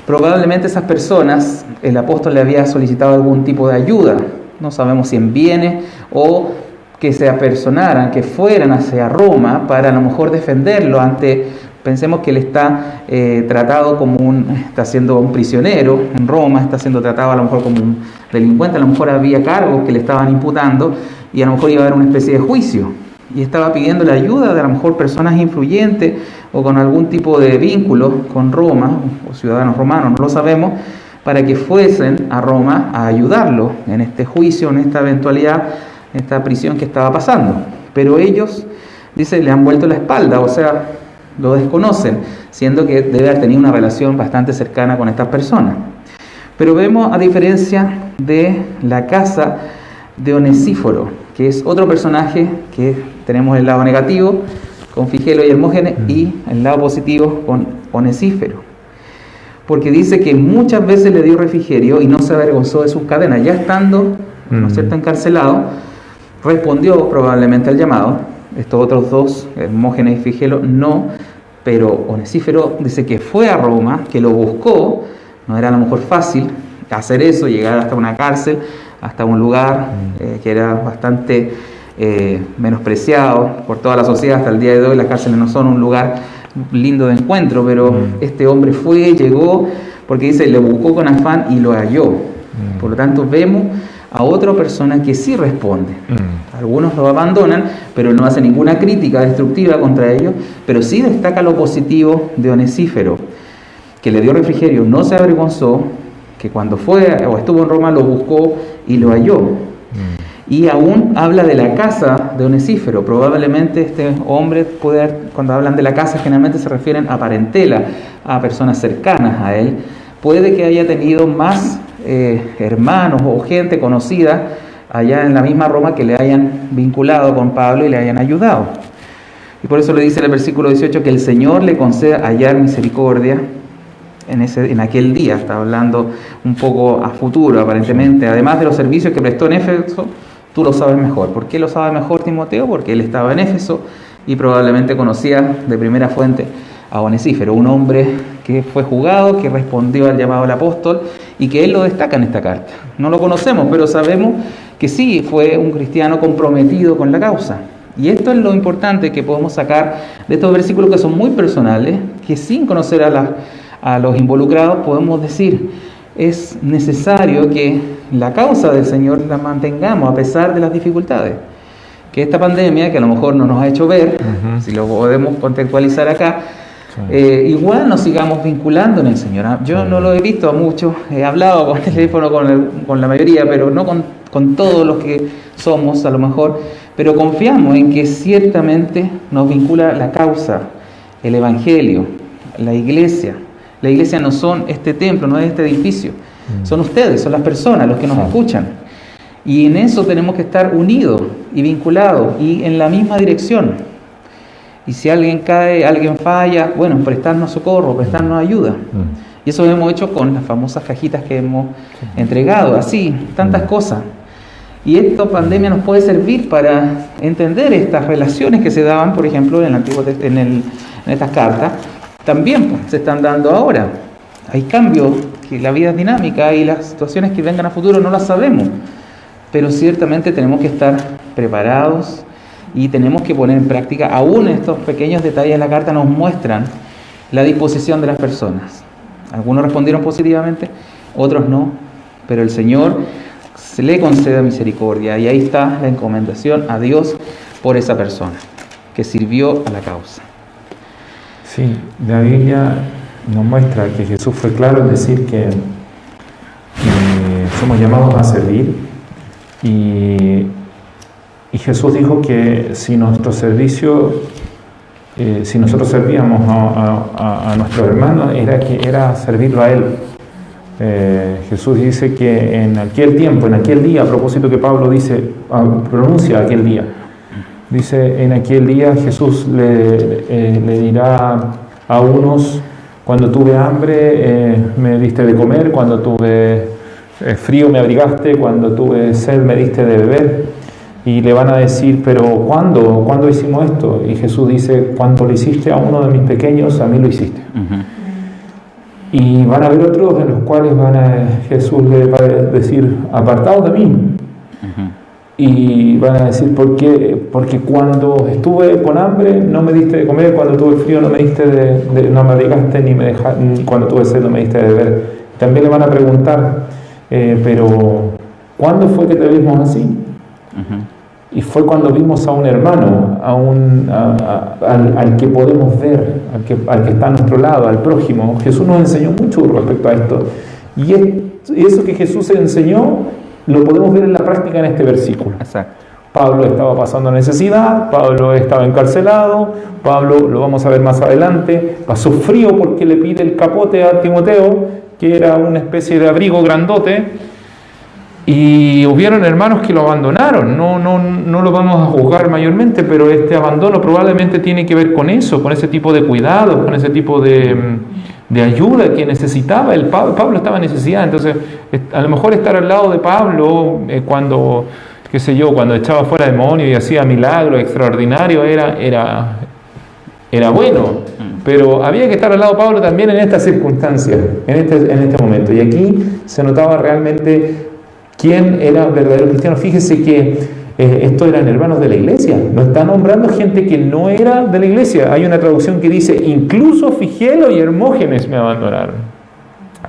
Probablemente esas personas, el apóstol le había solicitado algún tipo de ayuda, no sabemos si en bienes o que se apersonaran, que fueran hacia Roma para a lo mejor defenderlo ante, pensemos que él está tratado como está siendo un prisionero en Roma, está siendo tratado a lo mejor como un delincuente, a lo mejor había cargos que le estaban imputando y a lo mejor iba a haber una especie de juicio. Y estaba pidiendo la ayuda de a lo mejor personas influyentes o con algún tipo de vínculo con Roma, o ciudadanos romanos, no lo sabemos, para que fuesen a Roma a ayudarlo en este juicio, en esta eventualidad, en esta prisión que estaba pasando. Pero ellos, dice, le han vuelto la espalda, o sea, lo desconocen, siendo que debe haber tenido una relación bastante cercana con estas personas. Pero vemos, a diferencia de la casa de Onesíforo, que es otro personaje que tenemos el lado negativo con Figelo y Hermógenes y el lado positivo con Onesíforo, porque dice que muchas veces le dio refrigerio y no se avergonzó de sus cadenas. Ya estando, ¿no es cierto?, encarcelado, respondió probablemente al llamado. Estos otros dos, Hermógenes y Figelo, no, pero Onesíforo dice que fue a Roma, que lo buscó. No era a lo mejor fácil hacer eso, llegar hasta una cárcel, hasta un lugar que era bastante menospreciado por toda la sociedad. Hasta el día de hoy las cárceles no son un lugar lindo de encuentro, pero este hombre fue, llegó, porque dice, le buscó con afán y lo halló. Por lo tanto, vemos a otra persona que sí responde. Algunos lo abandonan, pero no hace ninguna crítica destructiva contra ellos, pero sí destaca lo positivo de Onesíforo, que le dio refrigerio, no se avergonzó, que cuando fue o estuvo en Roma lo buscó y lo halló. Y aún habla de la casa de Onesífero. Probablemente este hombre, cuando hablan de la casa, generalmente se refieren a parentela, a personas cercanas a él. Puede que haya tenido más hermanos o gente conocida allá en la misma Roma que le hayan vinculado con Pablo y le hayan ayudado. Y por eso le dice en el versículo 18 que el Señor le conceda hallar misericordia en aquel día. Está hablando un poco a futuro, aparentemente. Además de los servicios que prestó en Éfeso, tú lo sabes mejor. ¿Por qué lo sabe mejor Timoteo? Porque él estaba en Éfeso y probablemente conocía de primera fuente a Onesífero, un hombre que fue juzgado, que respondió al llamado del apóstol y que él lo destaca en esta carta. No lo conocemos, pero sabemos que sí fue un cristiano comprometido con la causa. Y esto es lo importante que podemos sacar de estos versículos que son muy personales, que sin conocer a los involucrados podemos decir, es necesario que la causa del Señor la mantengamos a pesar de las dificultades. Que esta pandemia, que a lo mejor no nos ha hecho ver, si lo podemos contextualizar acá, igual nos sigamos vinculando en el Señor. Yo no lo he visto a muchos, he hablado por teléfono con la mayoría, pero no con todos los que somos a lo mejor, pero confiamos en que ciertamente nos vincula la causa, el Evangelio, la iglesia. La iglesia no son este templo, no es este edificio, son ustedes, son las personas, los que nos escuchan. Y en eso tenemos que estar unidos y vinculados y en la misma dirección. Y si alguien cae, alguien falla, bueno, prestarnos socorro, prestarnos ayuda. Y eso lo hemos hecho con las famosas cajitas que hemos entregado, así, tantas cosas. Y esta pandemia nos puede servir para entender estas relaciones que se daban, por ejemplo, en estas cartas. También pues, se están dando ahora. Hay cambios, que la vida es dinámica y las situaciones que vengan a futuro no las sabemos. Pero ciertamente tenemos que estar preparados y tenemos que poner en práctica. Aún estos pequeños detalles de la carta nos muestran la disposición de las personas. Algunos respondieron positivamente, otros no. Pero el Señor se le concede misericordia y ahí está la encomendación a Dios por esa persona que sirvió a la causa. Sí, la Biblia nos muestra que Jesús fue claro en decir que somos llamados a servir y Jesús dijo que si nuestro servicio, si nosotros servíamos a nuestros hermanos, era servirlo a Él. Jesús dice que en aquel tiempo, en aquel día, a propósito que Pablo pronuncia aquel día, dice, en aquel día Jesús le dirá a unos, cuando tuve hambre me diste de comer, cuando tuve frío me abrigaste, cuando tuve sed me diste de beber. Y le van a decir, pero ¿cuándo hicimos esto? Y Jesús dice, cuando lo hiciste a uno de mis pequeños, a mí lo hiciste. Y van a haber otros en los cuales Jesús le va a decir, apartados de mí. Y van a decir, ¿por qué? Porque cuando estuve con hambre no me diste de comer, cuando tuve frío no me diste no me abrigaste, ni cuando tuve sed no me diste de beber. También le van a preguntar, pero ¿cuándo fue que te vimos así? Y fue cuando vimos a un hermano, al que podemos ver, al que está a nuestro lado, al prójimo. Jesús nos enseñó mucho respecto a esto. Y eso que Jesús enseñó lo podemos ver en la práctica en este versículo. Exacto. Pablo estaba pasando necesidad, Pablo estaba encarcelado, Pablo, lo vamos a ver más adelante, pasó frío porque le pide el capote a Timoteo, que era una especie de abrigo grandote, y hubieron hermanos que lo abandonaron. No lo vamos a juzgar mayormente, pero este abandono probablemente tiene que ver con eso, con ese tipo de cuidados, con ese tipo de ayuda que necesitaba. Pablo estaba en necesidad, entonces a lo mejor estar al lado de Pablo cuando echaba fuera demonios y hacía milagros extraordinarios era bueno, pero había que estar al lado de Pablo también en estas circunstancias, en este momento. Y aquí se notaba realmente quién era verdadero cristiano. Fíjese que estos eran hermanos de la iglesia, no está nombrando gente que no era de la iglesia. Hay una traducción que dice, incluso Figelo y Hermógenes me abandonaron.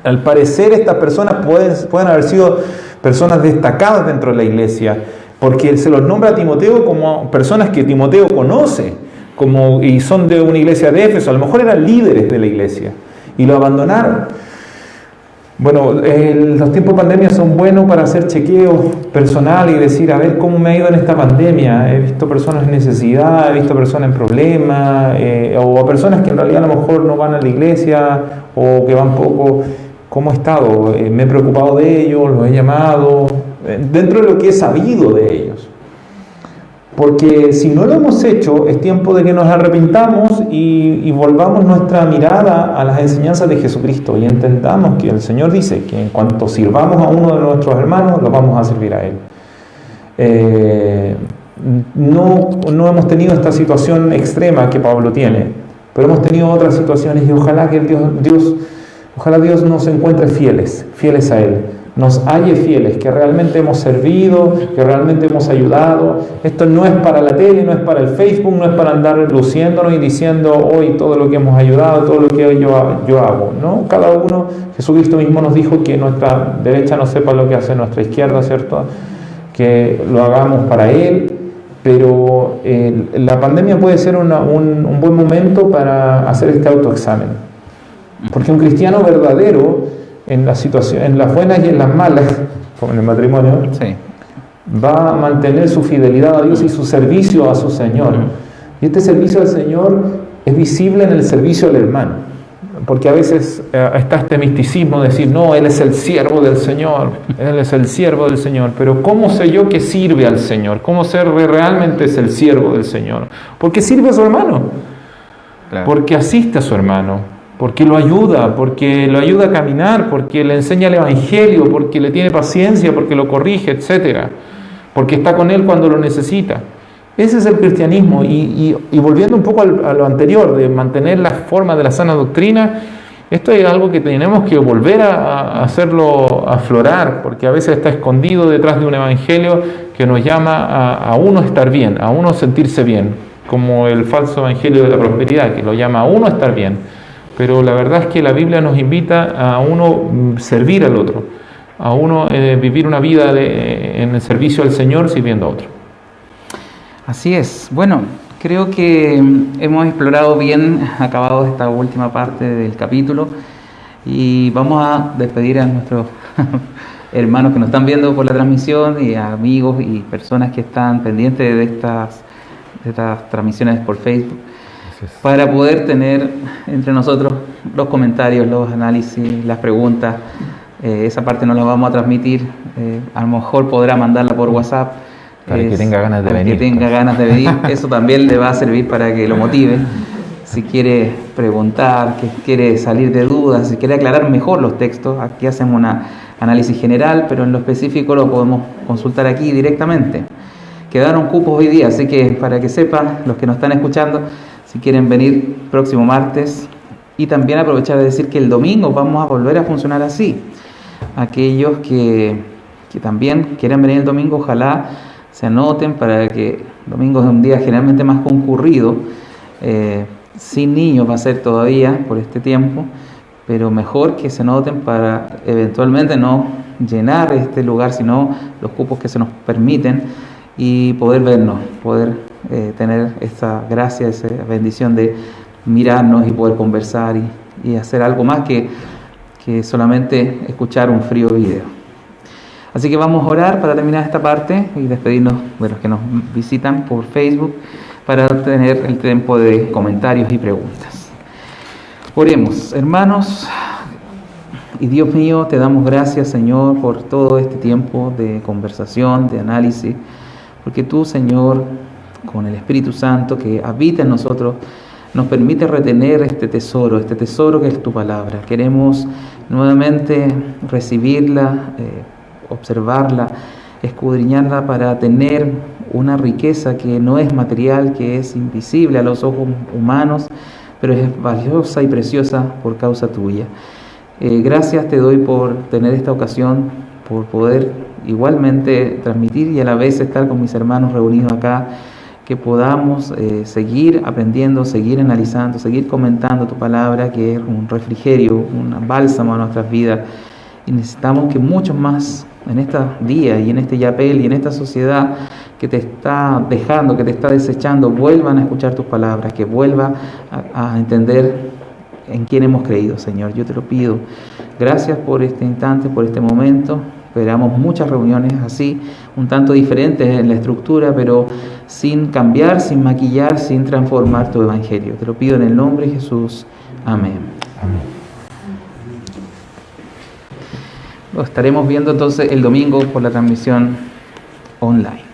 Al parecer estas personas pueden haber sido personas destacadas dentro de la iglesia, porque se los nombra a Timoteo como personas que Timoteo conoce, y son de una iglesia de Éfeso. A lo mejor eran líderes de la iglesia y lo abandonaron. Bueno, los tiempos de pandemia son buenos para hacer chequeos personal y decir, a ver cómo me ha ido en esta pandemia. He visto personas en necesidad, he visto personas en problemas, o personas que en realidad a lo mejor no van a la iglesia o que van poco. ¿Cómo he estado? Me he preocupado de ellos, los he llamado, dentro de lo que he sabido de ellos. Porque si no lo hemos hecho, es tiempo de que nos arrepintamos y volvamos nuestra mirada a las enseñanzas de Jesucristo y entendamos que el Señor dice que en cuanto sirvamos a uno de nuestros hermanos, lo vamos a servir a Él. No hemos tenido esta situación extrema que Pablo tiene, pero hemos tenido otras situaciones y ojalá que ojalá Dios nos encuentre fieles a Él. Nos halle fieles, que realmente hemos servido, que realmente hemos ayudado. Esto no es para la tele, no es para el Facebook, no es para andar luciéndonos y diciendo hoy todo lo que hemos ayudado, todo lo que yo hago, ¿no? Cada uno, Jesucristo mismo nos dijo que nuestra derecha no sepa lo que hace nuestra izquierda, ¿cierto? Que lo hagamos para Él, pero la pandemia puede ser un buen momento para hacer este autoexamen. Porque un cristiano verdadero, en las buenas y en las malas, como en el matrimonio, sí, va a mantener su fidelidad a Dios y su servicio a su Señor. Y este servicio al Señor es visible en el servicio al hermano. Porque a veces está este misticismo de decir, no, Él es el siervo del Señor, Él es el siervo del Señor. Pero ¿cómo sé yo que sirve al Señor? ¿Cómo sé realmente es el siervo del Señor? Porque sirve a su hermano, claro, porque asiste a su hermano, porque lo ayuda a caminar, porque le enseña el Evangelio, porque le tiene paciencia, porque lo corrige, etc. Porque está con él cuando lo necesita. Ese es el cristianismo. Y volviendo un poco a lo anterior, de mantener la forma de la sana doctrina, esto es algo que tenemos que volver a hacerlo aflorar, porque a veces está escondido detrás de un Evangelio que nos llama a uno estar bien, a uno sentirse bien, como el falso Evangelio de la prosperidad, que lo llama a uno estar bien. Pero la verdad es que la Biblia nos invita a uno servir al otro, a uno vivir una vida en el servicio al Señor sirviendo a otro. Así es. Bueno, creo que hemos explorado bien, acabado esta última parte del capítulo, y vamos a despedir a nuestros hermanos que nos están viendo por la transmisión y a amigos y personas que están pendientes de estas transmisiones por Facebook, para poder tener entre nosotros los comentarios, los análisis, las preguntas. Esa parte no la vamos a transmitir, a lo mejor podrá mandarla por WhatsApp. Para que tenga ganas de venir. Que tenga ganas de venir, eso también le va a servir para que lo motive. Si quiere preguntar, que quiere salir de dudas, si quiere aclarar mejor los textos, aquí hacemos un análisis general, pero en lo específico lo podemos consultar aquí directamente. Quedaron cupos hoy día, así que para que sepan los que nos están escuchando, si quieren venir próximo martes, y también aprovechar de decir que el domingo vamos a volver a funcionar así. Aquellos que también quieran venir el domingo, ojalá se anoten para que el domingo es un día generalmente más concurrido. Sin niños va a ser todavía por este tiempo, pero mejor que se anoten para eventualmente no llenar este lugar, sino los cupos que se nos permiten, y poder vernos, poder tener esta gracia, esa bendición de mirarnos y poder conversar y hacer algo más que solamente escuchar un frío video. Así que vamos a orar para terminar esta parte y despedirnos de los que nos visitan por Facebook para tener el tiempo de comentarios y preguntas. Oremos. Hermanos y Dios mío, te damos gracias, Señor, por todo este tiempo de conversación, de análisis, porque tú, Señor, con el Espíritu Santo que habita en nosotros, nos permite retener este tesoro que es tu palabra. Queremos nuevamente recibirla, observarla, escudriñarla para tener una riqueza que no es material, que es invisible a los ojos humanos, pero es valiosa y preciosa por causa tuya. Gracias te doy por tener esta ocasión, por poder igualmente transmitir y a la vez estar con mis hermanos reunidos acá, que podamos seguir aprendiendo, seguir analizando, seguir comentando tu palabra, que es un refrigerio, un bálsamo a nuestras vidas. Y necesitamos que muchos más en estos días y en este yapel y en esta sociedad que te está dejando, que te está desechando, vuelvan a escuchar tus palabras, que vuelvan a entender en quién hemos creído, Señor. Yo te lo pido Gracias por este instante, por este momento. Esperamos muchas reuniones así, un tanto diferentes en la estructura, pero sin cambiar, sin maquillar, sin transformar tu evangelio. Te lo pido en el nombre de Jesús. Amén. Amén. Lo estaremos viendo entonces el domingo por la transmisión online.